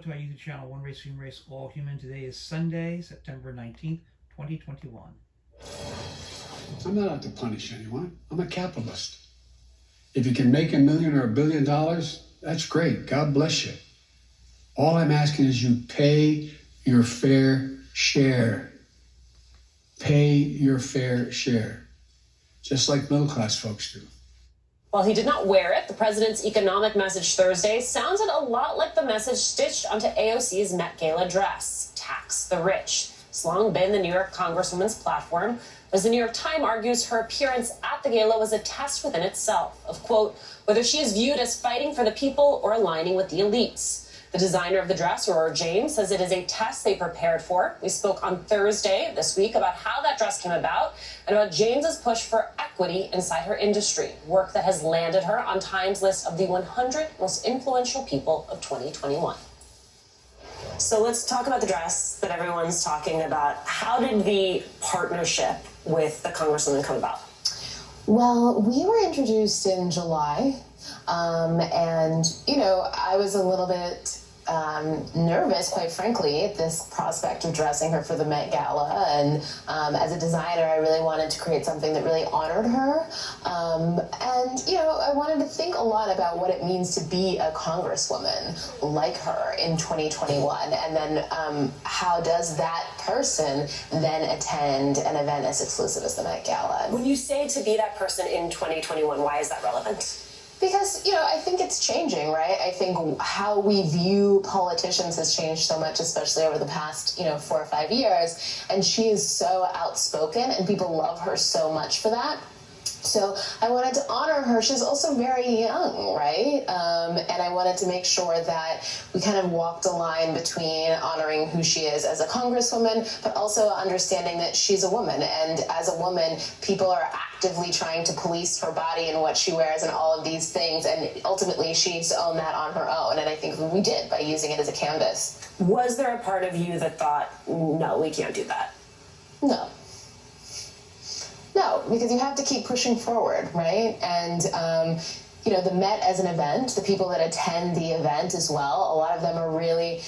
To my YouTube channel, One Race, Human Race, All Human. Today is Sunday, September 19th, 2021. I'm not out to punish anyone. I'm a capitalist. If you can make $1 million or $1 billion, that's great. God bless you. All I'm asking is you pay your fair share. Pay your fair share. Just like middle-class folks do. While he did not wear it, the president's economic message Thursday sounded a lot like the message stitched onto AOC's Met Gala dress: tax the rich. It's long been the New York Congresswoman's platform. As the New York Times argues, her appearance at the gala was a test within itself of, quote, whether she is viewed as fighting for the people or aligning with the elites. The designer of the dress, Aurora James, says it is a test they prepared for. We spoke on Thursday this week about how that dress came about and about James's push for equity inside her industry, work that has landed her on Time's list of the 100 most influential people of 2021. So let's talk about the dress that everyone's talking about. How did the partnership with the Congresswoman come about? Well, we were introduced in July, and, I was a little bit nervous, quite frankly, at this prospect of dressing her for the Met Gala. And as a designer, I really wanted to create something that really honored her. I wanted to think a lot about what it means to be a congresswoman like her in 2021. And then how does that person then attend an event as exclusive as the Met Gala? When you say to be that person in 2021, why is that relevant? Because, I think it's changing, right? I think how we view politicians has changed so much, especially over the past, 4 or 5 years. And she is so outspoken and people love her so much for that. So I wanted to honor her. She's also very young, right? And I wanted to make sure that we kind of walked a line between honoring who she is as a congresswoman, but also understanding that she's a woman. And as a woman, people are actively trying to police her body and what she wears and all of these things. And ultimately, she needs to own that on her own. And I think we did by using it as a canvas. Was there a part of you that thought, no, we can't do that? No, because you have to keep pushing forward, right? And, the Met as an event, the people that attend the event as well, a lot of them are really,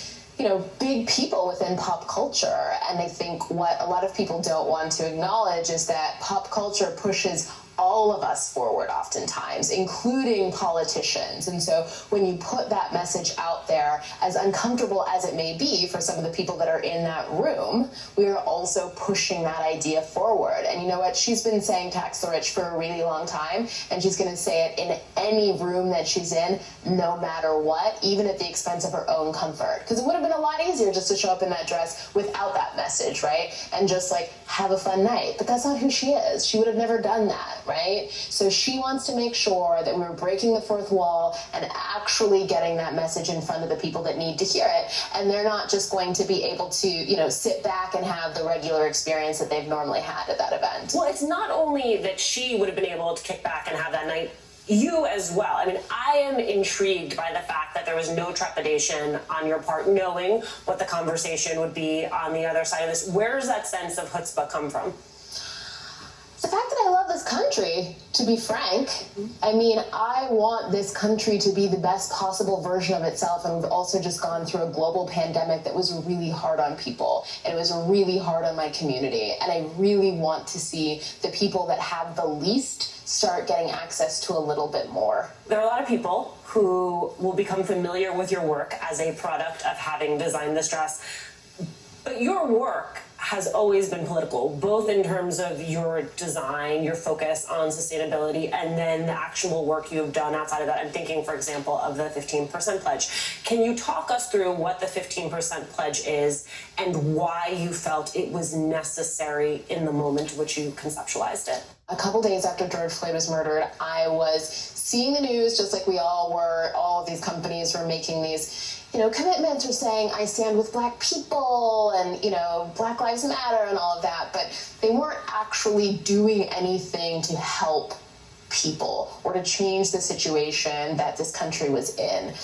big people within pop culture. And I think what a lot of people don't want to acknowledge is that pop culture pushes all of us forward oftentimes, including politicians. And so when you put that message out there, as uncomfortable as it may be for some of the people that are in that room, we are also pushing that idea forward. And you know what? She's been saying tax the rich for a really long time, and she's going to say it in any room that she's in, no matter what, even at the expense of her own comfort. Because it would have been a lot easier just to show up in that dress without that message, right? And just have a fun night. But that's not who she is. She would have never done that. Right? So she wants to make sure that we're breaking the fourth wall and actually getting that message in front of the people that need to hear it. And they're not just going to be able to, sit back and have the regular experience that they've normally had at that event. Well, it's not only that she would have been able to kick back and have that night, you as well. I mean, I am intrigued by the fact that there was no trepidation on your part, knowing what the conversation would be on the other side of this. Where does that sense of chutzpah come from? The fact that I love this country, to be frank. I mean, I want this country to be the best possible version of itself. And we've also just gone through a global pandemic that was really hard on people. And it was really hard on my community. And I really want to see the people that have the least start getting access to a little bit more. There are a lot of people who will become familiar with your work as a product of having designed this dress. But your work has always been political, both in terms of your design, your focus on sustainability, and then the actual work you have done outside of that. I'm thinking, for example, of the 15% pledge. Can you talk us through what the 15% pledge is and why you felt it was necessary in the moment in which you conceptualized it? A couple days after George Floyd was murdered, I was seeing the news just like we all were. All of these companies were making these commitments, or saying, I stand with Black people and, Black Lives Matter and all of that, but they weren't actually doing anything to help people or to change the situation that this country was in.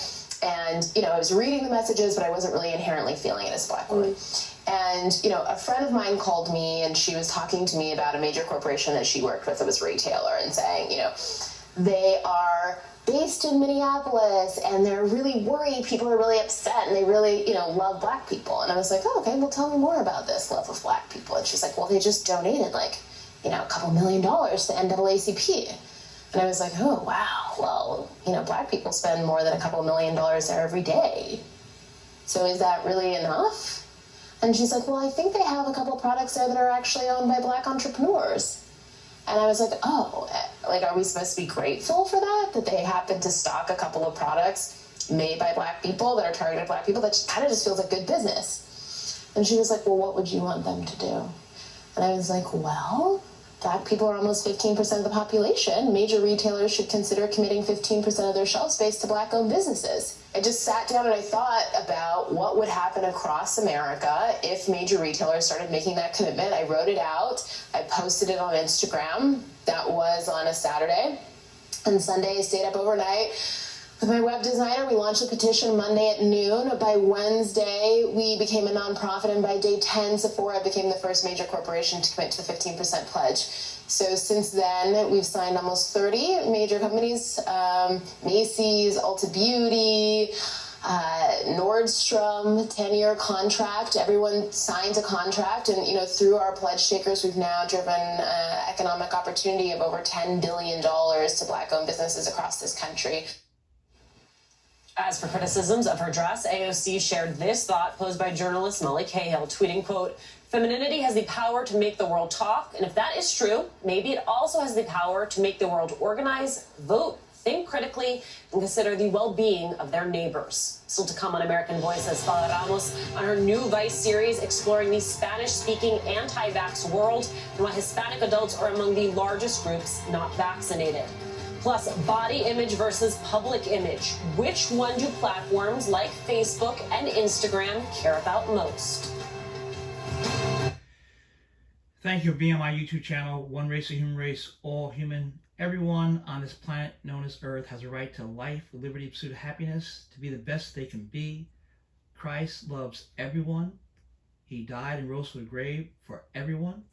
And, I was reading the messages, but I wasn't really inherently feeling it as a Black woman. And, a friend of mine called me and she was talking to me about a major corporation that she worked with that was a retailer and saying, they are based in Minneapolis, and they're really worried. People are really upset, and they really, love black people. And I was like, oh, okay, well, tell me more about this love of black people. And she's like, well, they just donated a couple $1 million to NAACP. And I was like, oh, wow. Well, black people spend more than a couple $1 million there every day. So is that really enough? And she's like, well, I think they have a couple products there that are actually owned by black entrepreneurs. And I was like, oh, are we supposed to be grateful for that they happen to stock a couple of products made by black people that are targeted at black people? That kind of just feels like good business. And she was like, well, what would you want them to do? And I was like, well, black people are almost 15% of the population. Major retailers should consider committing 15% of their shelf space to black-owned businesses. I just sat down and I thought about what would happen across America if major retailers started making that commitment. I wrote it out. I posted it on Instagram. That was on a Saturday. And Sunday, I stayed up overnight with my web designer. We launched a petition Monday at noon. By Wednesday, we became a nonprofit, and by day 10, Sephora became the first major corporation to commit to the 15% pledge. So since then, we've signed almost 30 major companies, Macy's, Ulta Beauty, Nordstrom, 10-year contract. Everyone signs a contract, and through our pledge takers, we've now driven economic opportunity of over $10 billion to black-owned businesses across this country. As for criticisms of her dress, AOC shared this thought posed by journalist Molly Cahill, tweeting, quote, "Femininity has the power to make the world talk, and if that is true, maybe it also has the power to make the world organize, vote, think critically, and consider the well-being of their neighbors." Still to come on American Voice, as Fala Ramos on her new Vice series exploring the Spanish-speaking anti-vax world and why Hispanic adults are among the largest groups not vaccinated. Plus, body image versus public image. Which one do platforms like Facebook and Instagram care about most? Thank you for being on my YouTube channel, One Race, a Human Race, All Human. Everyone on this planet known as Earth has a right to life, liberty, pursuit of happiness, to be the best they can be. Christ loves everyone. He died and rose from the grave for everyone.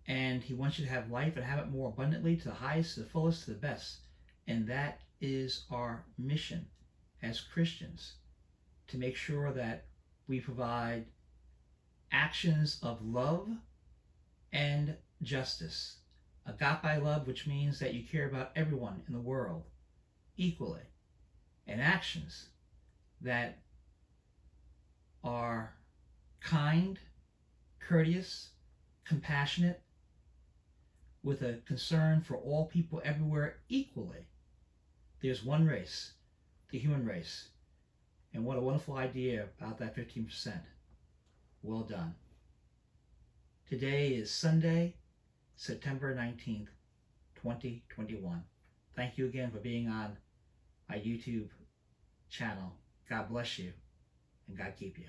And he wants you to have life and have it more abundantly, to the highest, to the fullest, to the best. And that is our mission as Christians, to make sure that we provide actions of love and justice. Agape love, which means that you care about everyone in the world equally. And actions that are kind, courteous, compassionate, with a concern for all people everywhere equally. There's one race, the human race. And what a wonderful idea about that 15%. Well done. Today is Sunday, September 19th, 2021. Thank you again for being on my YouTube channel. God bless you, and God keep you.